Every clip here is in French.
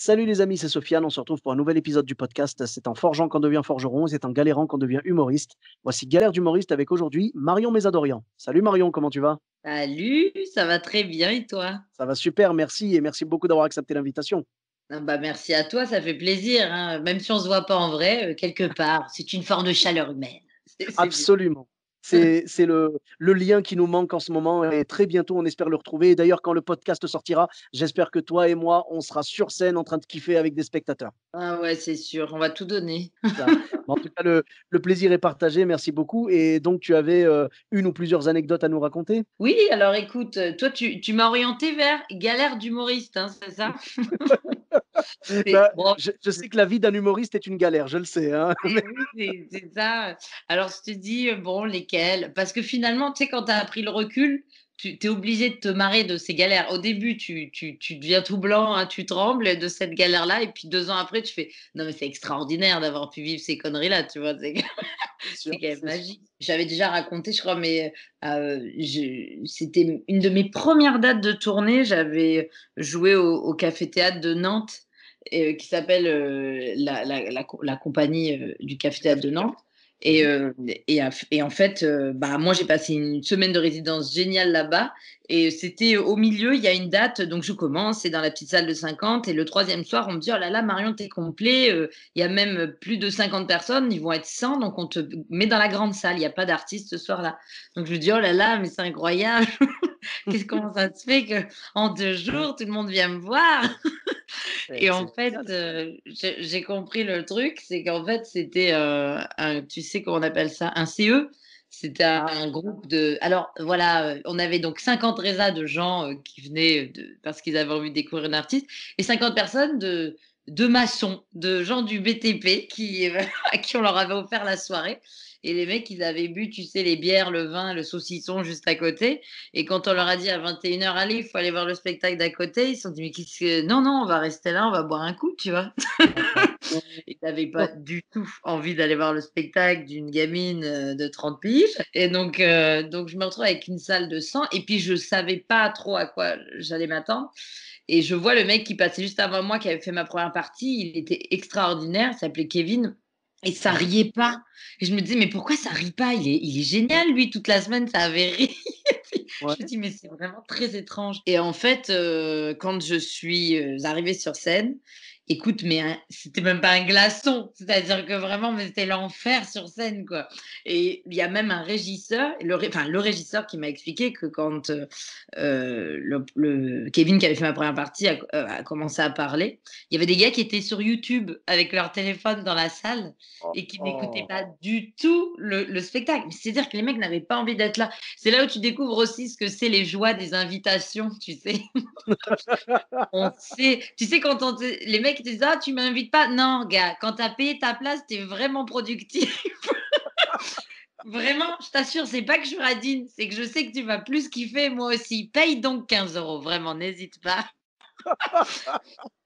Salut les amis, c'est Sofiane. On se retrouve pour un nouvel épisode du podcast. C'est en forgeant qu'on devient forgeron, c'est en galérant qu'on devient humoriste. Voici Galère d'humoriste avec aujourd'hui Marion Mésadorian. Salut Marion, comment tu vas? Salut, ça va très bien et toi? Ça va super, merci et merci beaucoup d'avoir accepté l'invitation. Ah bah, merci à toi, ça fait plaisir, hein, même si on se voit pas en vrai, quelque part, c'est une forme de chaleur humaine. C'est bien. Absolument. C'est le lien qui nous manque en ce moment et très bientôt on espère le retrouver. Et d'ailleurs, quand le podcast sortira, j'espère que toi et moi, on sera sur scène en train de kiffer avec des spectateurs. Ah ouais, c'est sûr, on va tout donner. Ça. En tout cas, le plaisir est partagé. Merci beaucoup. Et donc, tu avais une ou plusieurs anecdotes à nous raconter? Oui, alors écoute, toi tu m'as orienté vers galère d'humoriste, hein, c'est ça? C'est Bah, bon, je sais que la vie d'un humoriste est une galère, je le sais, hein, et mais oui, c'est ça. Alors je te dis, bon, lesquels? Parce que finalement, tu sais, quand tu as pris le recul, tu es obligé de te marrer de ces galères. Au début, tu deviens tout blanc, hein, tu trembles de cette galère-là et puis 2 ans après, tu fais: «Non mais c'est extraordinaire d'avoir pu vivre ces conneries-là», tu vois? C'est c'est c'est sûr, quand même c'est sûr. magique. J'avais déjà raconté, je crois, mais je c'était une de mes premières dates de tournée. J'avais joué au Café Théâtre de Nantes, qui s'appelle, la compagnie, du Café Du Théâtre Café de Théâtre. Nantes et Mmh. en fait, bah, moi, j'ai passé une semaine de résidence géniale là-bas et c'était au milieu, il y a une date, donc je commence, c'est dans la petite salle de 50 et le troisième soir, on me dit: «Oh là là, Marion, tu es complet, il y a même plus de 50 personnes, ils vont être 100, donc on te met dans la grande salle, il y a pas d'artistes ce soir-là». Donc je me dis: «Oh là là, mais c'est incroyable, comment ça se fait qu'en 2 jours, tout le monde vient me voir?» Et en C'est fait, génial. j'ai compris le truc, c'est qu'en fait, c'était, un tu sais comment on appelle ça? Un CE. C'était Ah, un groupe de alors voilà, on avait donc 50 résas de gens, qui venaient, de parce qu'ils avaient envie de découvrir un artiste et 50 personnes de maçons, de gens du BTP qui, à qui on leur avait offert la soirée et les mecs, ils avaient bu, tu sais, les bières, le vin, le saucisson juste à côté et quand on leur a dit à 21 heures, «Allez, il faut aller voir le spectacle d'à côté», ils se sont dit: «Mais qu'est-ce que non, non, on va rester là, on va boire un coup», tu vois? d'accord. Ils n'avaient pas du tout envie d'aller voir le spectacle d'une gamine, de 30 piges et donc je me retrouve avec une salle de 100 et puis je savais pas trop à quoi j'allais m'attendre et je vois le mec qui passait juste avant moi, qui avait fait ma première partie, il était extraordinaire, il s'appelait Kevin et ça Mmh. riait pas et je me disais: «Mais pourquoi ça rit pas? Il est génial lui, toute la semaine ça avait ri». Je me Ouais. dis: «Mais c'est vraiment très étrange» et en fait, quand je suis, arrivée sur scène, écoute, mais c'était même pas un glaçon, c'est-à-dire que vraiment, mais c'était l'enfer sur scène, quoi et il y a même un régisseur, le régisseur qui m'a expliqué que quand, le Kevin qui avait fait ma première partie a commencé à parler, il y avait des gars qui étaient sur YouTube avec leur téléphone dans la salle Oh, et qui n'écoutaient oh. pas du tout le spectacle. C'est-à-dire que les mecs n'avaient pas envie d'être là. C'est là où tu découvres aussi ce que c'est les joies des invitations, tu sais? On sait tu sais quand on te les mecs ils te disent: «Ah tu m'invites pas?» non gars, quand tu as payé ta place, tu es vraiment productif. Vraiment, je t'assure, c'est pas que je radine, c'est que je sais que tu vas plus kiffer, moi aussi. Paye donc 15 €, vraiment, n'hésite pas.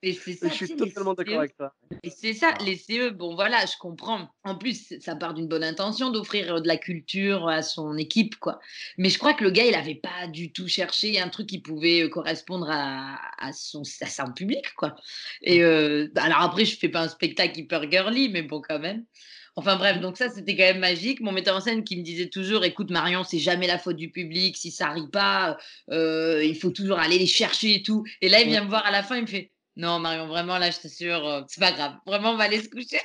Et c'est Je ça, tu suis sais, les totalement d'accord CE avec toi. et c'est ça, Ah, les CE, bon voilà, je comprends. En plus, ça part d'une bonne intention d'offrir, de la culture à son équipe, quoi. Mais je crois que le gars, il avait pas du tout cherché un truc qui pouvait, correspondre à son public, quoi. Et mmh. alors après, je fais pas un spectacle hyper girly, mais bon, quand même. Enfin bref, Mmh. donc ça, c'était quand même magique. Mon metteur en scène qui me disait toujours: «Écoute Marion, c'est jamais la faute du public, si ça rit pas, il faut toujours aller les chercher et tout». Et là, il Mmh. vient me voir à la fin, il me fait: «Non Marion, vraiment là, je t'assure, c'est pas grave. Vraiment, on va aller se coucher».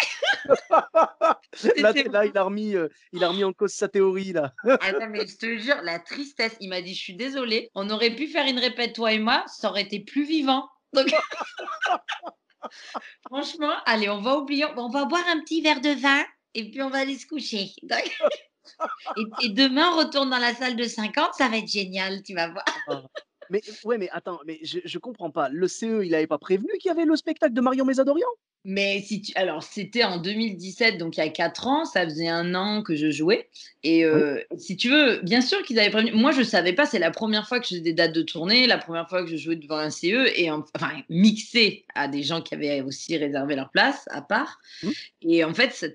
Là, C'était là, il a remis en cause sa théorie là. ah non, mais je te jure, la tristesse. Il m'a dit: «Je suis désolé, on aurait pu faire une répète toi et moi, ça aurait été plus vivant. Donc franchement, allez, on va boire un petit verre de vin et puis on va aller se coucher». Et demain, on retourne dans la salle de 50, ça va être génial, tu vas voir. Ah. Mais ouais, mais attends, mais je comprends pas. Le CE, il avait pas prévenu qu'il y avait le spectacle de Marion Mésadorian? Mais si tu alors c'était en 2017, donc il y a 4 ans, ça faisait 1 an que je jouais et Oui. si tu veux, bien sûr qu'ils avaient prévenu. Moi, je savais pas, c'est la première fois que je faisais des dates de tournée, la première fois que je jouais devant un CE et enfin mixé à des gens qui avaient aussi réservé leur place à part Mmh. et en fait,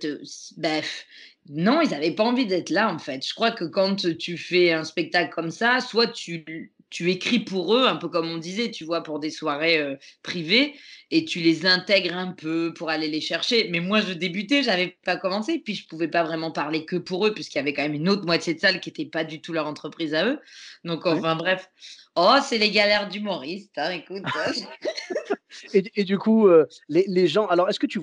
non, ils avaient pas envie d'être là, en fait. Je crois que quand tu fais un spectacle comme ça, soit tu tu écris pour eux, un peu comme on disait, tu vois, pour des soirées privées, et tu les intègres un peu pour aller les chercher. Mais moi, je débutais, j'avais pas commencé, puis je pouvais pas vraiment parler que pour eux, puisqu'il y avait quand même une autre moitié de salle qui était pas du tout leur entreprise à eux. Donc, Ouais. enfin bref. Oh, c'est les galères d'humoriste, hein, écoute. Et du coup, les gens alors est-ce que tu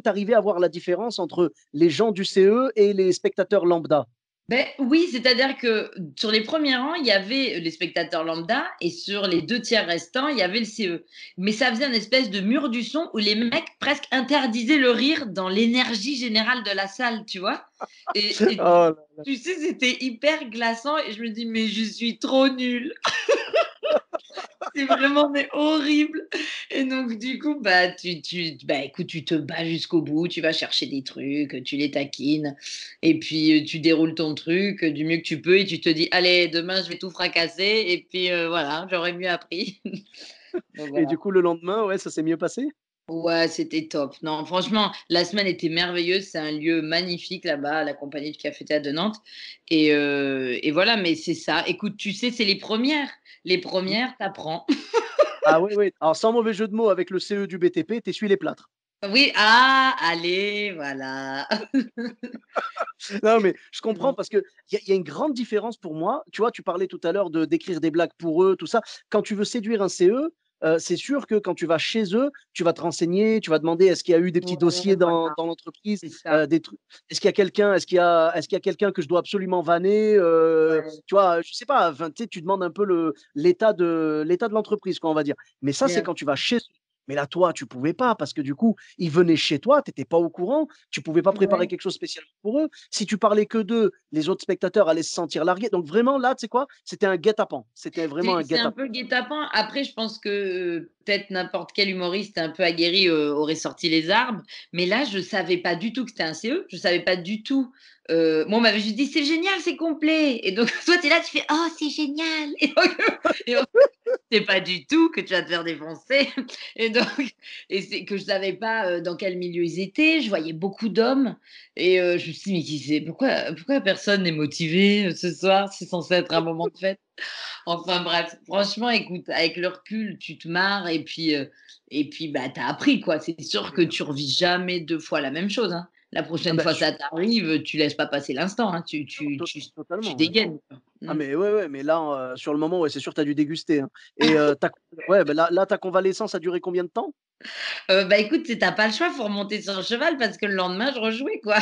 arrivais à voir la différence entre les gens du CE et les spectateurs lambda? Ben oui, c'est-à-dire que sur les premiers rangs, il y avait les spectateurs lambda et sur les 2 tiers restants, il y avait le CE. Mais ça faisait un espèce de mur du son où les mecs presque interdisaient le rire dans l'énergie générale de la salle, tu vois? Et Oh là là. tu sais, c'était hyper glaçant et je me dis: «Mais je suis trop nulle». C'est vraiment mais horrible. Et donc du coup, bah, bah, écoute, tu te bats jusqu'au bout, tu vas chercher des trucs, tu les taquines et puis, tu déroules ton truc, du mieux que tu peux et tu te dis: «Allez, demain, je vais tout fracasser» et puis, voilà, j'aurais mieux appris. Donc Et voilà. du coup, le lendemain, ouais, ça s'est mieux passé? Ouais, c'était top. Non, franchement, la semaine était merveilleuse. C'est un lieu magnifique là-bas, la compagnie du Café Théâtre de Nantes et voilà, mais c'est ça. Écoute, tu sais, c'est les premières. Les Mmh. premières, t'apprends. Ah oui, oui. Alors sans mauvais jeu de mots avec le CE du BTP, tu essuies les plâtres. Oui, ah, allez, voilà. Non, mais je C'est comprends bon. parce qu'il y a une grande différence pour moi. Tu vois, tu parlais tout à l'heure de d'écrire des blagues pour eux, tout ça. Quand tu veux séduire un CE, c'est sûr que quand tu vas chez eux, tu vas te renseigner, tu vas demander est-ce qu'il y a eu des petits Ouais, dossiers dans voilà, l'entreprise, c'est ça. des trucs est-ce qu'il y a quelqu'un que je dois absolument vanner, Ouais, tu vois? Je sais pas, enfin, tu sais, tu demandes un peu l'état de l'entreprise, quoi, on va dire. Mais ça, c'est bien quand tu vas chez eux. Mais là, toi, tu pouvais pas parce que du coup, ils venaient chez toi, tu étais pas au courant, tu pouvais pas préparer ouais. quelque chose spécialement pour eux. Si tu parlais que d'eux, les autres spectateurs allaient se sentir largués. Donc vraiment là, tu sais quoi? C'était un guet-apens. C'était vraiment un C'est un guet-apens. peu le guet-apens. Après, je pense que, peut-être n'importe quel humoriste un peu aguerri, aurait sorti les armes. Mais là, je savais pas du tout que c'était un CE. Je savais pas du tout, moi, on m'avait juste dit: «C'est génial, c'est complet» et donc toi, tu es là, tu fais: «Oh, c'est génial» et en fait, c'est pas du tout que tu vas te faire défoncer et donc et c'est que je savais pas, dans quel milieu ils étaient. Je voyais beaucoup d'hommes et je me suis dit: «Mais qui c'est pourquoi personne n'est motivé, ce soir? C'est censé être un moment de fête». Enfin bref, franchement, écoute, avec le recul, tu te marres et puis, bah, tu as appris, quoi. C'est sûr que Bien tu sûr. revis jamais 2 fois la même chose, hein. La Ah prochaine bah, fois je ça t'arrive, tu laisses pas passer l'instant, hein. Tu totalement, ouais. dégaines, quoi. Ah Mmh. mais ouais, ouais, mais là, sur le moment, ouais, c'est sûr, tu as dû déguster, hein et ta ouais, bah, là, ta convalescence a duré combien de temps? Bah, écoute, tu pas le choix, faut remonter sur le cheval parce que le lendemain, je rejouais, quoi.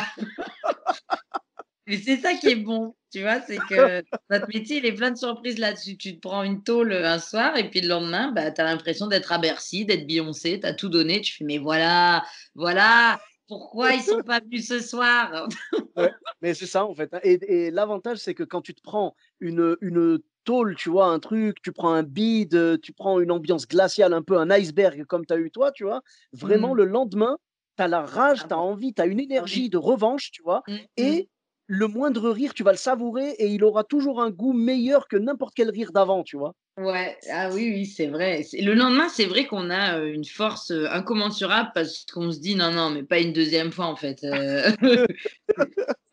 Mais c'est ça qui est bon, tu vois? C'est que notre métier, il est plein de surprises là-dessus. Tu te prends une tôle, un soir et puis le lendemain, bah, tu as l'impression d'être à Bercy, d'être Beyoncé, tu as tout donné. Tu fais: «Mais voilà, voilà, pourquoi ils sont pas venus ce soir?» Ouais, mais c'est ça en fait, hein et l'avantage, c'est que quand tu te prends une tôle, tu vois? Un truc, tu prends un bide, tu prends une ambiance glaciale, un peu un iceberg comme tu as eu toi, tu vois? Vraiment Mmh. le lendemain, tu as la rage, Ah tu as ouais. envie, tu as une Ah énergie oui. de revanche, tu vois? Mmh mh. Et le moindre rire, tu vas le savourer et il aura toujours un goût meilleur que n'importe quel rire d'avant, tu vois? Ouais, ah oui, oui, c'est vrai. C'est le lendemain, c'est vrai qu'on a, une force, incommensurable parce qu'on se dit: «Non, non, mais pas une deuxième fois, en fait,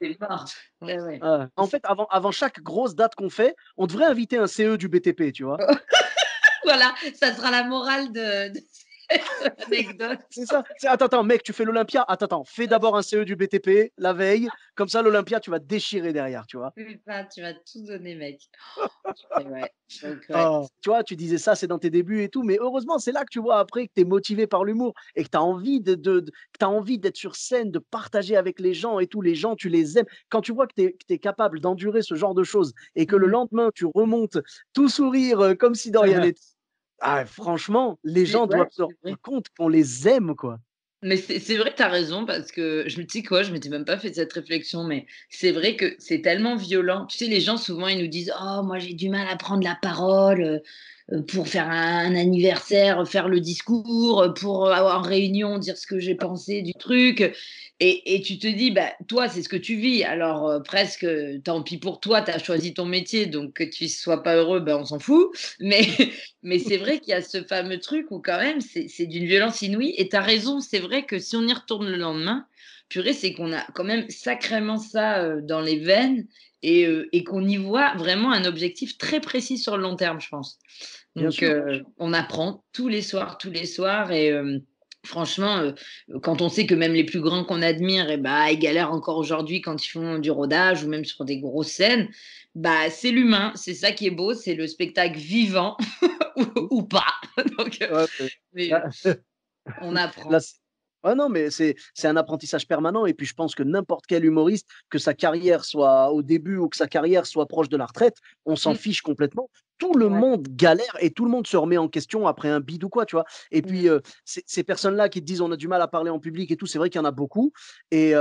c'est mort». Ouais, ouais. Ah, en fait, avant chaque grosse date qu'on fait, on devrait inviter un CE du BTP, tu vois? Voilà, ça sera la morale de cette anecdote. C'est ça. C'est attends, attends, mec, tu fais l'Olympia? Attends, attends, fais d'abord un CE du BTP la veille, comme ça l'Olympia, tu vas te déchirer derrière, tu vois? C'est ça, tu vas tout donner, mec. Et ouais, donc ouais. Oh, tu vois, tu disais ça, c'est dans tes débuts et tout, mais heureusement, c'est là que tu vois après que tu es motivé par l'humour et que tu as envie que tu envie d'être sur scène, de partager avec les gens et tout. Les gens, tu les aimes. Quand tu vois que tu es capable d'endurer ce genre de choses et que le Mmh. lendemain, tu remontes tout sourire, comme si de rien n'était. Ah, franchement, les C'est gens ouais, doivent se c'est vrai. rendre compte qu'on les aime, quoi. Mais c'est vrai que tu as raison parce que je me dis quoi? Je m'étais même pas fait cette réflexion, mais c'est vrai que c'est tellement violent. Tu sais, les gens souvent ils nous disent: «Oh moi j'ai du mal à prendre la parole, pour faire un anniversaire, faire le discours, pour, avoir en réunion dire ce que j'ai pensé du truc», et tu te dis: «Bah, toi c'est ce que tu vis alors, presque, tant pis pour toi, tu as choisi ton métier donc que tu sois pas heureux, ben, on s'en fout». Mais mais c'est vrai qu'il y a ce fameux truc où quand même c'est d'une violence inouïe et tu as raison, c'est vrai que si on y retourne le lendemain, purée, c'est qu'on a quand même sacrément ça dans les veines et qu'on y voit vraiment un objectif très précis sur le long terme, je pense. Bien Donc, sûr. on apprend tous les soirs et franchement, quand on sait que même les plus grands qu'on admire et bah, ils galèrent encore aujourd'hui quand ils font du rodage ou même sur des grosses scènes, bah, c'est l'humain, c'est ça qui est beau, c'est le spectacle vivant ou Mmh. ou pas. Donc, Ouais, mais là on là, apprend. ouais, non, mais c'est un apprentissage permanent et puis je pense que n'importe quel humoriste, que sa carrière soit au début ou que sa carrière soit proche de la retraite, on s'en Mmh, fiche complètement. Tout le ouais. monde galère et tout le monde se remet en question après un bide ou quoi, tu vois? Et Mmh. puis, ces personnes-là qui te disent: «On a du mal à parler en public et tout», c'est vrai qu'il y en a beaucoup et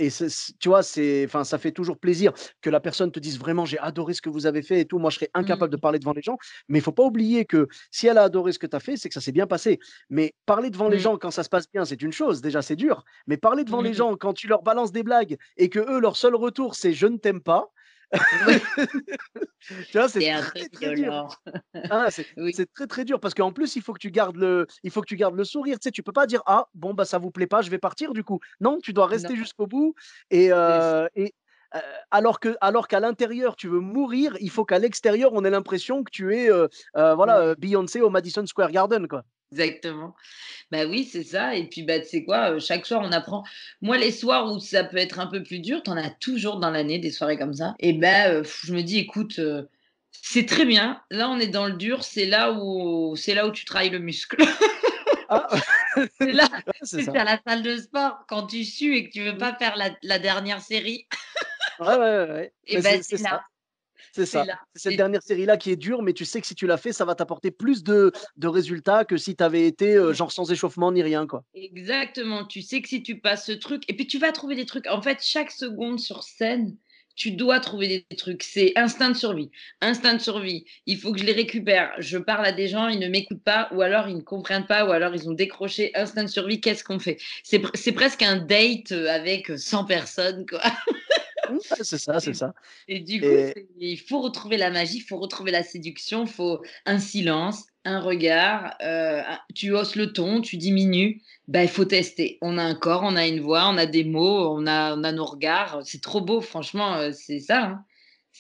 c'est tu vois, enfin, ça fait toujours plaisir que la personne te dise: «Vraiment, j'ai adoré ce que vous avez fait et tout, moi je serais incapable de Mmh. parler devant les gens». Mais il faut pas oublier que si elle a adoré ce que tu as fait, c'est que ça s'est bien passé. Mais parler devant les Mmh. gens quand ça se passe bien, c'est une chose, déjà c'est dur. Mais parler devant les Mmh. gens quand tu leur balances des blagues et que eux leur seul retour c'est: «Je ne t'aime pas», Ouais, tu vois? C'est c'est un peu très, très dur. violent. Ah, Oui, c'est très, très dur parce qu'en plus il faut que tu gardes le sourire, tu sais? Tu peux pas dire: «Ah bon, bah, ça vous plaît pas, je vais partir du coup». Non, tu dois non, rester jusqu'au bout et c'est ça. alors qu'à l'intérieur tu veux mourir, il faut qu'à l'extérieur on ait l'impression que tu es, voilà, Mmh. Beyoncé au Madison Square Garden, quoi. Exactement. Bah oui, c'est ça et puis, bah, tu sais quoi? Chaque soir, on apprend. Moi, les soirs où ça peut être un peu plus dur, tu en as toujours dans l'année des soirées comme ça et bah, je me dis: «Écoute, c'est très bien. Là, on est dans le dur, c'est là où tu travailles le muscle». Ah! C'est là, Ouais, c'est tu sais, ça. à la salle de sport, quand tu sues et que tu veux Mmh. pas faire la dernière série Ouais, ouais, ouais, ouais. et Mais ben c'est ça, c'est c'est ça. là C'est cette et dernière série-là qui est dure, mais tu sais que si tu l'as fait, ça va t'apporter plus de résultats que si tu avais été, genre sans échauffement ni rien, quoi. exactement, tu sais que si tu passes ce truc et puis tu vas trouver des trucs. En fait, chaque seconde sur scène, tu dois trouver des trucs. C'est instinct de survie. Instinct de survie. Il faut que je les récupère. Je parle à des gens, ils ne m'écoutent pas, ou alors ils ne comprennent pas, ou alors ils ont décroché. Instinct de survie, qu'est-ce qu'on fait? C'est presque un date avec 100 personnes, quoi. Mmh, ouais, c'est ça, c'est Et ça et du coup, et il faut retrouver la magie, il faut retrouver la séduction, il faut un silence, un regard, tu hausses le ton, tu diminues, bah, il faut tester. On a un corps, on a une voix, on a des mots, on a nos regards, c'est trop beau franchement, c'est ça, hein.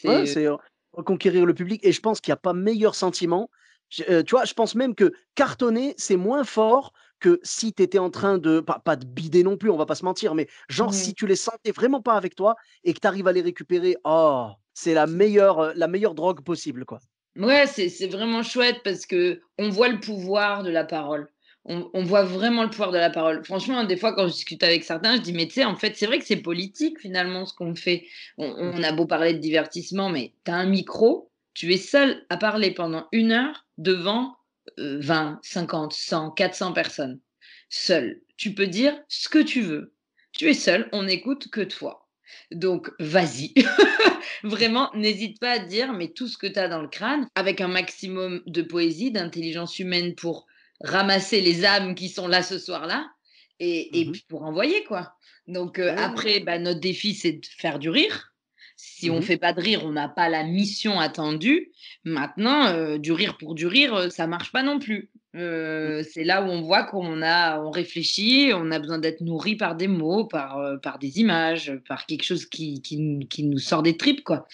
ouais, C'est, c'est, reconquérir le public et je pense qu'il y a pas meilleur sentiment. Tu vois, je pense même que cartonner, c'est moins fort que si tu étais en train de pas de bider non plus, on va pas se mentir, mais genre si mmh, tu les sentais vraiment pas avec toi et que tu arrives à les récupérer, oh, c'est la meilleure drogue possible, quoi. ouais, c'est vraiment chouette parce que on voit le pouvoir de la parole. On voit vraiment le pouvoir de la parole. Franchement, des fois, quand je discute avec certains, je dis: «Mais tu sais, en fait, c'est vrai que c'est politique finalement ce qu'on fait». On Mmh. a beau parler de divertissement, mais tu as un micro, tu es seul à parler pendant 1 heure devant, 20, 50, 100, 400 personnes. Seul. Tu peux dire ce que tu veux. Tu es seul, on n'écoute que toi. Donc vas-y. Vraiment, n'hésite pas à dire, mais tout ce que tu as dans le crâne, avec un maximum de poésie, d'intelligence humaine pour ramasser les âmes qui sont là ce soir-là et Mmh. puis pour envoyer, quoi. Donc, Ouais, ouais, ouais. après, bah, notre défi, c'est de faire du rire. Si on Mmh. fait pas de rire, on n'a pas la mission attendue. Maintenant, du rire pour du rire, ça marche pas non plus. Mmh. C'est là où on voit on réfléchit, on a besoin d'être nourri par des mots, par des images, par quelque chose qui nous sort des tripes, quoi.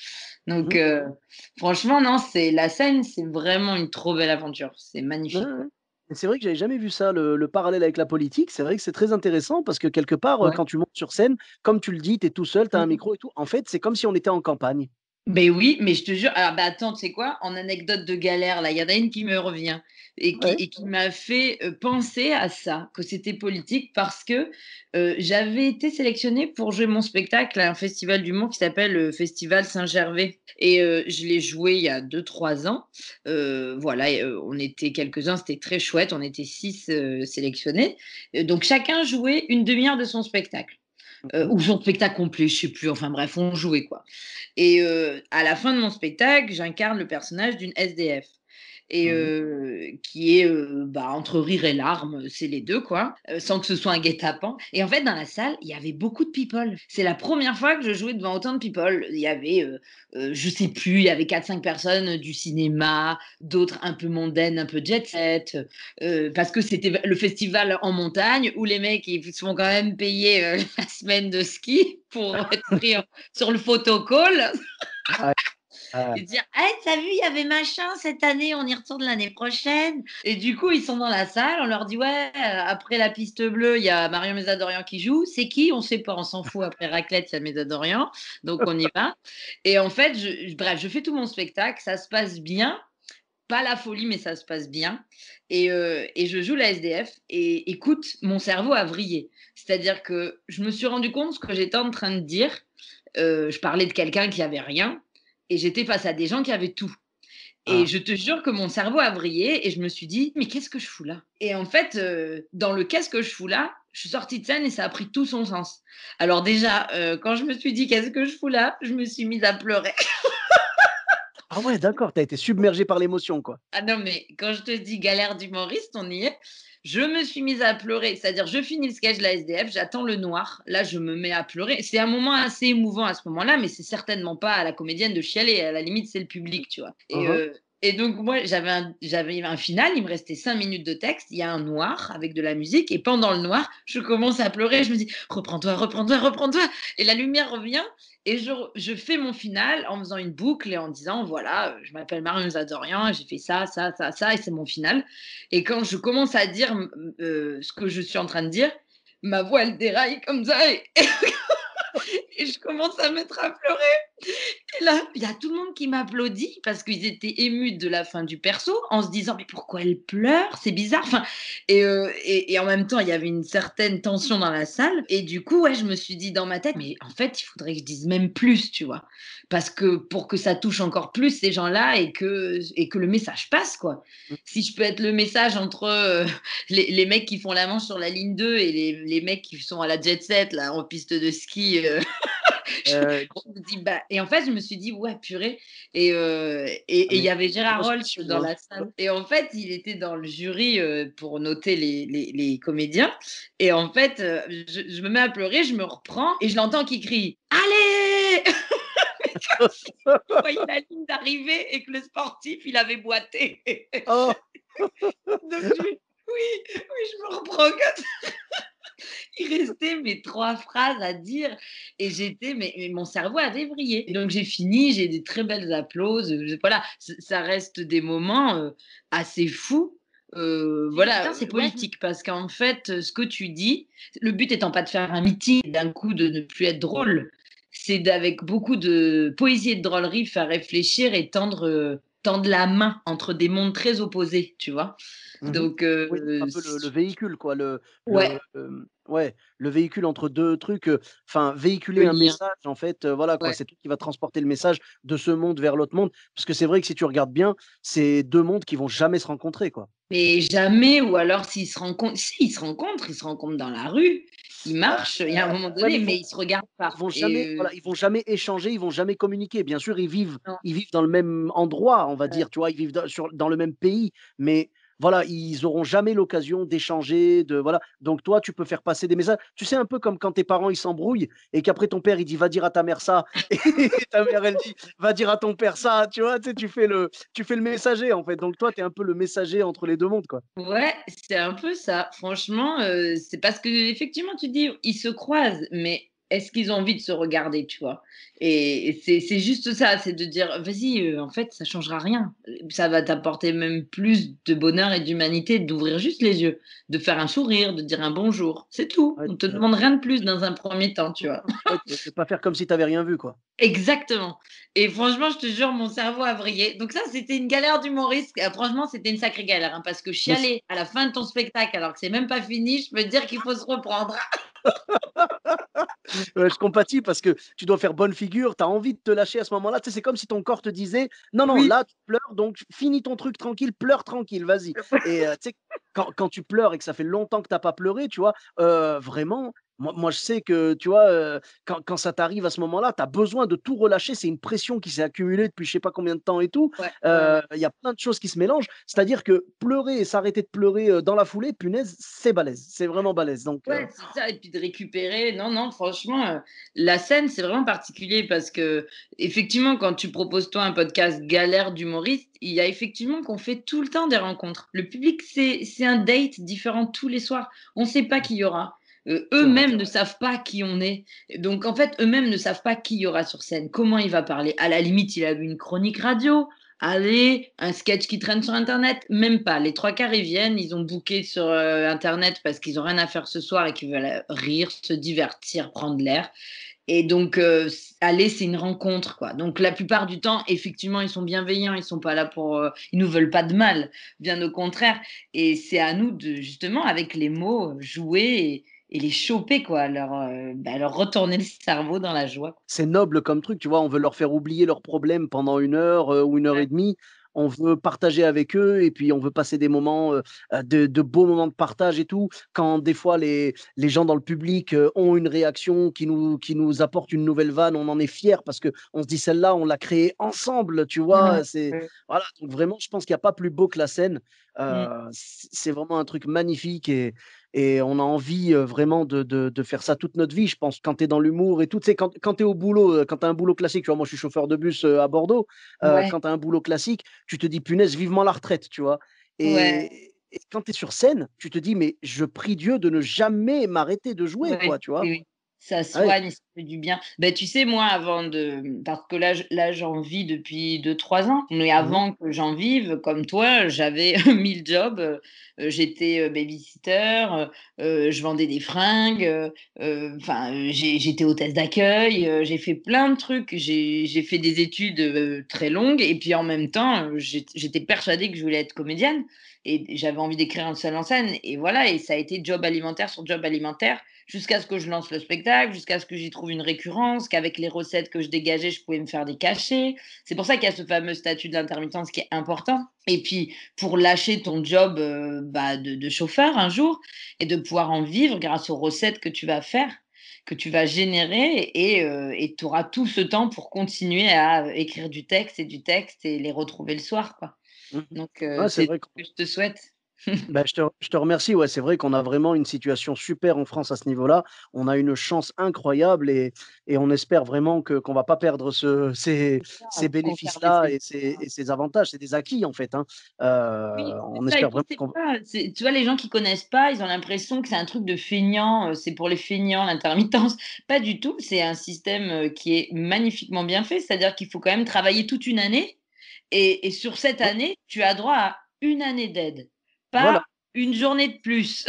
Donc, Mmh. franchement, non, c'est la scène, c'est vraiment une trop belle aventure. C'est Ouais, magnifique, ouais. quoi. Et c'est vrai que j'avais jamais vu ça, le parallèle avec la politique. C'est vrai que c'est très intéressant parce que quelque part, Ouais. quand tu montes sur scène, comme tu le dis, tu es tout seul, tu as un Mmh. micro et tout. En fait, c'est comme si on était en campagne. Beh oui, mais je te jure alors bah, attends, tu sais quoi? En anecdote de galère là, il y en a une qui me revient Ouais. et qui m'a fait, penser à ça, que c'était politique parce que, j'avais été sélectionnée pour jouer mon spectacle à un festival d'humour qui s'appelle le Festival Saint-Gervais et je l'ai joué il y a 2 3 ans. Voilà et on était quelques-uns, c'était très chouette, on était 6 sélectionnés, donc chacun jouait une demi heure de son spectacle, Mmh. ou son spectacle complet, je sais plus, enfin bref, on jouait quoi. Et à la fin de mon spectacle, j'incarne le personnage d'une SDF. et Mmh. qui est, bah, entre rire et larmes, c'est les 2 quoi, sans que ce soit un guet-apens et en fait, dans la salle, il y avait beaucoup de people. C'est la première fois que je jouais devant autant de people. Il y avait, je sais plus, il y avait 4-5 personnes du cinéma, d'autres un peu mondaines, un peu jet set, parce que c'était le festival en montagne où les mecs, ils se font quand même payer, la semaine de ski pour être pris en sur le photocall. Ouais, ouais. Et dire: «Hey, tu vu, il y avait machin cette année, on y retourne l'année prochaine» et du coup, ils sont dans la salle, on leur dit: «Ouais, après la piste bleue, il y a Marion Mézadorian qui joue». «C'est qui?» «On sait pas, on s'en fout, après raclette, il y a Mézadorian», donc on y va et en fait, bref, je fais tout mon spectacle, ça se passe bien, pas la folie, mais ça se passe bien et je joue la SDF et écoute, mon cerveau a vrillé. C'est-à-dire que je me suis rendu compte ce que j'étais en train de dire. Je parlais de quelqu'un qui avait rien et j'étais face à des gens qui avaient tout. Et Ah. je te jure que mon cerveau a vrillé et je me suis dit: «Mais qu'est-ce que je fous là?» et en fait, dans le «qu'est-ce que je fous là?», je suis sortie de scène et ça a pris tout son sens. Alors déjà, quand je me suis dit: «Qu'est-ce que je fous là?», je me suis mise à pleurer. Ah ouais, d'accord, tu as été submergé par l'émotion, quoi. Ah non, mais quand je te dis galère d'humoriste, on y est. Je me suis mise à pleurer, c'est-à-dire je finis le sketch de la SDF, j'attends le noir, là je me mets à pleurer. C'est un moment assez émouvant à ce moment-là, mais c'est certainement pas à la comédienne de chialer, à la limite c'est le public, tu vois? Mmh mh. Et donc moi j'avais un final, il me restait 5 minutes de texte, il y a un noir avec de la musique et pendant le noir, je commence à pleurer, je me dis: «Reprends-toi, reprends-toi, reprends-toi» et la lumière revient et je fais mon final en faisant une boucle et en disant: «Voilà, je m'appelle Marion Zadorian, j'ai fait ça, ça, ça, ça et c'est mon final» et quand je commence à dire, ce que je suis en train de dire, ma voix elle déraille comme ça et je commence à mettre à pleurer et là, il y a tout le monde qui m'applaudit parce qu'ils étaient émus de la fin du perso en se disant: «Mais pourquoi elle pleure? C'est bizarre». Enfin et en même temps, il y avait une certaine tension dans la salle et du coup, ouais, je me suis dit dans ma tête: «Mais en fait, il faudrait que je dise même plus», tu vois? Parce que pour que ça touche encore plus ces gens-là et que le message passe, quoi. Mmh. Si je peux être le message entre, les mecs qui font la manche sur la ligne 2 et les mecs qui sont à la jet set là, en piste de ski, je me dis, bah, et en fait, je me suis dit, ouais, purée. Ah Et il y mais avait Gérard grosse Rolf mission, dans hein. la salle. Et en fait, il était dans le jury pour noter les comédiens. Et en fait, je me mets à pleurer, je me reprends et je l'entends qui crie: «Allez!» Je voyais la ligne d'arrivée et que le sportif, il avait boité. Oh! Donc, oui, oui, je me reprends comme il restait mes 3 phrases à dire et j'étais mais mon cerveau avait vrillé. Donc j'ai fini, j'ai des très belles applauses, voilà, ça reste des moments, assez fous. Voilà, c'est Ouais. politique parce qu'en fait, ce que tu dis, le but étant pas de faire un meeting d'un coup de ne plus être drôle, c'est d'avec beaucoup de poésie et de drôlerie faire réfléchir et tendre la main entre des mondes très opposés, tu vois? Mmh. Donc Oui, un peu le véhicule quoi, ouais, ouais, le véhicule entre 2 trucs, enfin véhiculer le un lien, message en fait, voilà quoi, ouais. c'est toi qui va transporter le message de ce monde vers l'autre monde. Parce que c'est vrai que si tu regardes bien, c'est 2 mondes qui vont jamais se rencontrer quoi. Mais jamais ou alors s'ils se rencontrent si, ils se rencontrent dans la rue, ils Heu, marchent, il y a un moment ouais donné, mais mais ils se regardent ils pas vont jamais et voilà, ils vont jamais échanger, ils vont jamais communiquer. Bien sûr, non, ils vivent dans le même endroit, on va ouais. dire, tu vois? Ils vivent dans le même pays, mais voilà, ils auront jamais l'occasion d'échanger, de voilà. Donc toi, tu peux faire passer des messages. Tu sais, un peu comme quand tes parents, ils s'embrouillent et qu'après ton père, il dit: «Va dire à ta mère ça» et ta mère, elle dit: «Va dire à ton père ça», tu vois? Tu sais, tu fais le messager, en fait. Donc toi, tu es un peu le messager entre les 2 mondes, quoi. Ouais, c'est un peu ça. Franchement, c'est parce qu'effectivement tu dis: «Ils se croisent», mais est-ce qu'ils ont envie de se regarder, tu vois? Et c'est juste ça, c'est de dire: «Vas-y, en fait, ça changera rien». Ça va t'apporter même plus de bonheur et d'humanité d'ouvrir juste les yeux, de faire un sourire, de dire un bonjour, c'est tout. Ouais, On te demande rien de plus dans un premier temps, tu vois? ouais, de pas faire comme si tu avais rien vu, quoi. Exactement et franchement, je te jure, mon cerveau a vrillé. Donc ça, c'était une galère d'humoriste. Franchement, c'était une sacrée galère, hein, parce que Mais c chialer à la fin de ton spectacle alors que c'est même pas fini, je peux te dire qu'il faut se reprendre. Je compatis parce que tu dois faire bonne figure, tu as envie de te lâcher à ce moment-là. Tu sais, c'est comme si ton corps te disait: «Non, non, Oui. là, tu pleures, donc finis ton truc tranquille, pleure tranquille, vas-y» et tu sais, quand tu pleures et que ça fait longtemps que tu as pas pleuré, tu vois? Vraiment, Moi, je sais que, tu vois, quand ça t'arrive à ce moment-là, tu as besoin de tout relâcher. C'est une pression qui s'est accumulée depuis je sais pas combien de temps et tout. Ouais, ouais, ouais. Il y a plein de choses qui se mélangent. C'est-à-dire que pleurer et s'arrêter de pleurer, dans la foulée, punaise, c'est balèze. C'est vraiment balèze donc Ouais, c'est ça et puis de récupérer non, non, franchement, la scène, c'est vraiment particulier parce qu'effectivement, quand tu proposes, toi, un podcast galère d'humoriste, il y a effectivement qu'on fait tout le temps des rencontres. Le public, c'est un date différent tous les soirs. On ne sait pas qui il y aura. c'est vrai. Eux-mêmes ne savent pas qui on est. Donc en fait, eux-mêmes ne savent pas qui il y aura sur scène, comment il va parler. À la limite, il a vu une chronique radio, allez, un sketch qui traîne sur internet, même pas. Les trois quarts, ils viennent, ils ont booké sur internet parce qu'ils ont rien à faire ce soir et qu'ils veulent rire, se divertir, prendre l'air. Et donc, aller, c'est une rencontre, quoi. Donc, la plupart du temps, effectivement, ils sont bienveillants, ils sont pas là pour, ils nous veulent pas de mal, bien au contraire. Et c'est à nous de, justement, avec les mots, jouer et les choper, quoi, leur retourner le cerveau dans la joie. C'est noble comme truc, tu vois? On veut leur faire oublier leurs problèmes pendant 1 heure, ou 1 heure et demie. On veut partager avec eux et puis on veut passer des moments, de beaux moments de partage et tout. Quand des fois les gens dans le public, ont une réaction qui nous apporte une nouvelle vanne, on en est fier parce qu'on se dit: «Celle-là, on l'a créée ensemble», tu vois? C'est Ouais. voilà, donc vraiment, je pense qu'il y a pas plus beau que la scène. Mmh. C'est vraiment un truc magnifique et on a envie, vraiment de faire ça toute notre vie, je pense. Quand tu es dans l'humour et tout, tu sais, quand tu es au boulot, quand tu as un boulot classique, tu vois? Moi, je suis chauffeur de bus, à Bordeaux. Ouais, Quand tu as un boulot classique, tu te dis: «Punaise, vivement la retraite», tu vois? ouais. Et quand tu es sur scène, tu te dis: «Mais je prie Dieu de ne jamais m'arrêter de jouer», quoi, Oui, tu vois? oui, oui. Ça Ah ouais. soigne, ça fait du bien. Ben tu sais, moi, avant de parce que là, j'en vis depuis 2 3 ans, mais Mmh mh. avant que j'en vive, comme toi, j'avais 1000 jobs, j'étais, baby-sitter, je vendais des fringues, enfin, j'étais hôtesse d'accueil, j'ai fait plein de trucs. J'ai fait des études, très longues et puis en même temps, j'étais persuadée que je voulais être comédienne et j'avais envie d'écrire un seul en scène et voilà et ça a été job alimentaire sur job alimentaire jusqu'à ce que je lance le spectacle, jusqu'à ce que j'y trouve une récurrence, qu'avec les recettes que je dégageais, je pouvais me faire des cachets. C'est pour ça qu'il y a ce fameux statut de l'intermittence qui est important. Et puis, pour lâcher ton job de chauffeur un jour et de pouvoir en vivre grâce aux recettes que tu vas faire, que tu vas générer, et tu auras tout ce temps pour continuer à écrire du texte et du texte et les retrouver le soir, quoi. Mmh. Donc, Ouais, c'est c'est vrai. ce que je te souhaite. Bah, je te remercie. Ouais, c'est vrai qu'on a vraiment une situation super en France à ce niveau-là. On a une chance incroyable et on espère vraiment qu'on va pas perdre ces Conserver bénéfices-là ses et ces avantages. C'est des acquis, en fait, hein. Oui, c'est On ça et espère puis vraiment c'est qu'on pas c'est tu vois, les gens qui connaissent pas, ils ont l'impression que c'est un truc de feignant, c'est pour les feignants l'intermittence. Pas du tout, c'est un système, qui est magnifiquement bien fait. C'est-à-dire qu'il faut quand même travailler toute une année et sur cette ouais, année, tu as droit à une année d'aide, voilà. pas une journée de plus.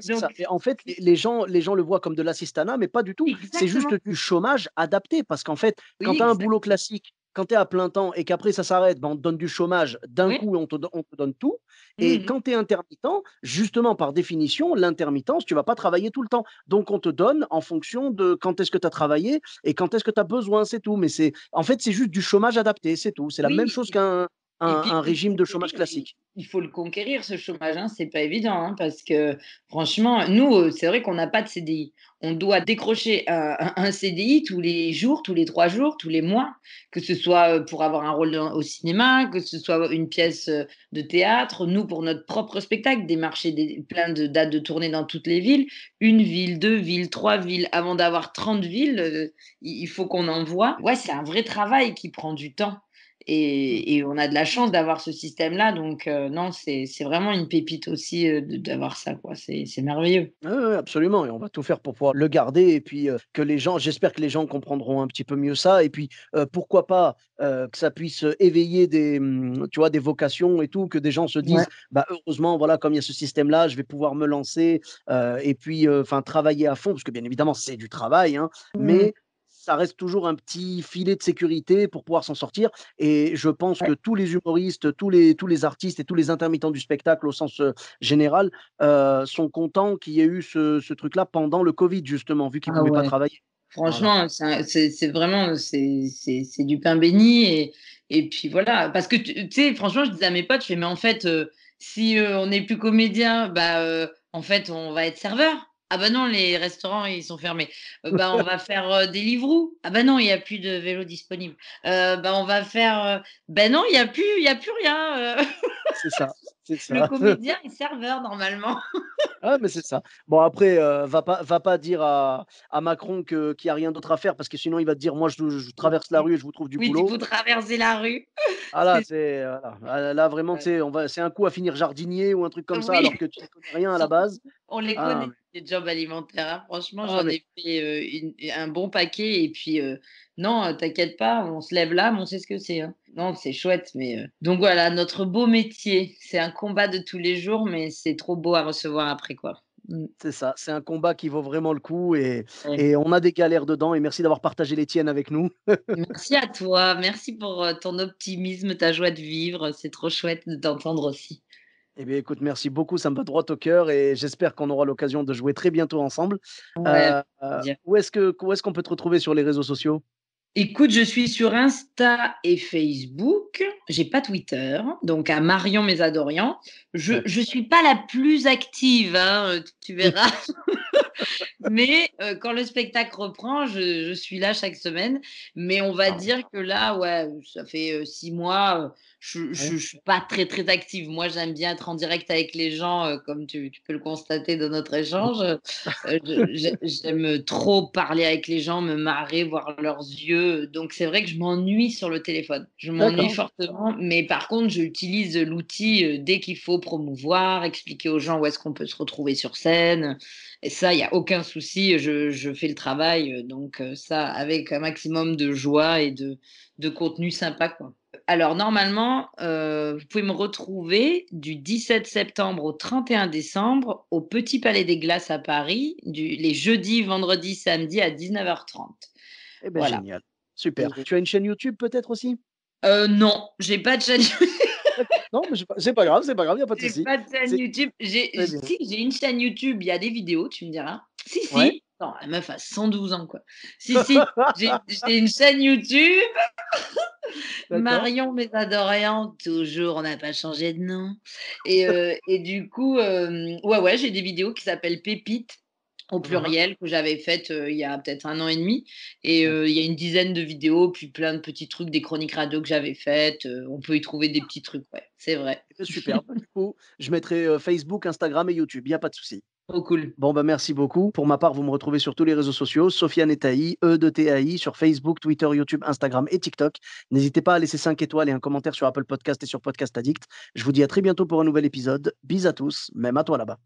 C'est ça Donc et en fait, les gens le voient comme de l'assistanat, mais pas du tout. C'est juste exactement, du chômage adapté parce qu'en fait, quand oui, tu as un boulot exactement. classique, quand tu es à plein temps et qu'après ça s'arrête, ben, on te donne du chômage d'un Oui. coup et on te donne tout et Mmh. quand tu es intermittent, justement par définition, l'intermittence, tu vas pas travailler tout le temps. Donc on te donne en fonction de quand est-ce que tu as travaillé et quand est-ce que tu as besoin, c'est tout. Mais c'est juste du chômage adapté, c'est tout. C'est la même Oui. chose qu'un un Et puis, un il faut le régime de chômage conquérir, classique. il faut le conquérir ce chômage, hein, c'est pas évident, hein, parce que franchement, nous, c'est vrai qu'on n'a pas de CDI. On doit décrocher un CDI tous les jours, tous les 3 jours, tous les mois, que ce soit, pour avoir un rôle au cinéma, que ce soit une pièce, de théâtre. Nous, pour notre propre spectacle, démarcher plein de dates de tournée dans toutes les villes. Une ville, 2 villes, 3 villes, avant d'avoir 30 villes, il faut qu'on envoie. Ouais, c'est un vrai travail qui prend du temps. Et on a de la chance d'avoir ce système-là, donc non, c'est vraiment une pépite aussi, d'avoir ça, quoi. C'est merveilleux. Ouais, ouais, absolument et on va tout faire pour pouvoir le garder et puis, que les gens j'espère que les gens comprendront un petit peu mieux ça et puis, pourquoi pas, que ça puisse, éveiller tu vois, des vocations et tout, que des gens se Ouais. disent: «Bah, heureusement, voilà, comme il y a ce système-là, je vais pouvoir me lancer, et puis, enfin, travailler à fond», parce que bien évidemment, c'est du travail, hein, Mmh. mais ça reste toujours un petit filet de sécurité pour pouvoir s'en sortir et je pense que Ouais. tous les humoristes, tous les artistes et tous les intermittents du spectacle au sens, général, sont contents qu'il y ait eu ce truc-là pendant le covid justement, vu qu'ils Ah pouvaient pas ouais. travailler. Voilà. Franchement, c'est vraiment c'est du pain béni et puis voilà. Parce que tu sais, franchement, je disais à mes potes, je fais: «Mais en fait, si, on n'est plus comédien, bah, en fait, on va être serveur». Ah bah non, les restaurants, ils sont fermés. Bah, on va faire, Deliveroo. Ah bah non, il y a plus de vélos disponibles. Bah, on va faire, bah non, il y a plus rien. C'est ça, c'est Le ça. comédien est serveur normalement. Ah, mais c'est ça. Bon après, va pas dire à Macron que qu'il y a rien d'autre à faire parce que sinon il va te dire: «Moi je traverse la rue et je vous trouve du Oui, il boulot». faut traverser la rue. Ah là, C'est c'est voilà, ah là vraiment, tu ouais. sais, c'est un coup à finir jardinier ou un truc comme ça Oui, alors que tu n'y connais rien à la surtout base. on les Ah connaît, mais les jobs alimentaires, hein. Franchement, ah j'en mais ai fait, un bon paquet et puis, non, t'inquiète pas, on se lève là, mais on sait ce que c'est, hein. Non, c'est chouette, mais, donc voilà, notre beau métier, c'est un combat de tous les jours, mais c'est trop beau à recevoir après, quoi. Mmh. c'est ça, c'est un combat qui vaut vraiment le coup et Ouais. et on a des galères dedans et merci d'avoir partagé les tiennes avec nous. Merci à toi, merci pour, ton optimisme, ta joie de vivre, c'est trop chouette de t'entendre aussi. Eh bien, écoute, merci beaucoup, ça me va droit au cœur et j'espère qu'on aura l'occasion de jouer très bientôt ensemble. Ouais, bien. Où est-ce qu'on peut te retrouver sur les réseaux sociaux? Écoute, je suis sur Insta et Facebook. J'ai pas Twitter, donc à Marion Mésadorian. Je D'accord. suis pas la plus active, hein, tu verras. Mais quand le spectacle reprend, je suis là chaque semaine. Mais on va Ah ouais. dire que là, ouais, ça fait, 6 mois, je suis pas très, très active. Moi, j'aime bien être en direct avec les gens, comme tu peux le constater dans notre échange. J'aime trop parler avec les gens, me marrer, voir leurs yeux. Donc c'est vrai que je m'ennuie sur le téléphone. Je m'ennuie D'accord. fortement, mais par contre, j'utilise l'outil, dès qu'il faut promouvoir, expliquer aux gens où est-ce qu'on peut se retrouver sur scène. Et ça, il y a aucun souci, je fais le travail, donc ça avec un maximum de joie et de contenu sympa, quoi. Alors normalement, vous pouvez me retrouver du 17 septembre au 31 décembre au Petit Palais des Glaces à Paris, les jeudis, vendredis, samedis à 19h30. Eh beh, Voilà. génial. Super. Et Tu as une chaîne YouTube peut-être aussi? non, j'ai pas de chaîne D'accord. Non, mais c'est pas grave, il y a pas de j'ai souci. pas de chaîne C'est YouTube. très bien. Si, j'ai une chaîne YouTube, il y a des vidéos, tu me diras. Si, Ouais. si. Non, la meuf a 112 ans, quoi. Si, si, j'ai une chaîne YouTube, D'accord. Marion Mésadorian, toujours, on n'a pas changé de nom. Et du coup, ouais, ouais, j'ai des vidéos qui s'appellent Pépites au Mmh mh. pluriel que j'avais faites, il y a peut-être 1 an et demi. Et il y a une dizaine de vidéos, puis plein de petits trucs, des chroniques radio que j'avais faites, on peut y trouver des petits trucs, ouais, c'est vrai. Eh beh, super. Bah, du coup, je mettrai, Facebook, Instagram et YouTube, il y a pas de souci. Trop cool. Bon, bah, merci beaucoup. Pour ma part, vous me retrouvez sur tous les réseaux sociaux, Sofiane Tahi, E de TAI, sur Facebook, Twitter, YouTube, Instagram et TikTok. N'hésitez pas à laisser 5 étoiles et un commentaire sur Apple Podcast et sur Podcast Addict. Je vous dis à très bientôt pour un nouvel épisode. Bis à tous, même à toi là-bas.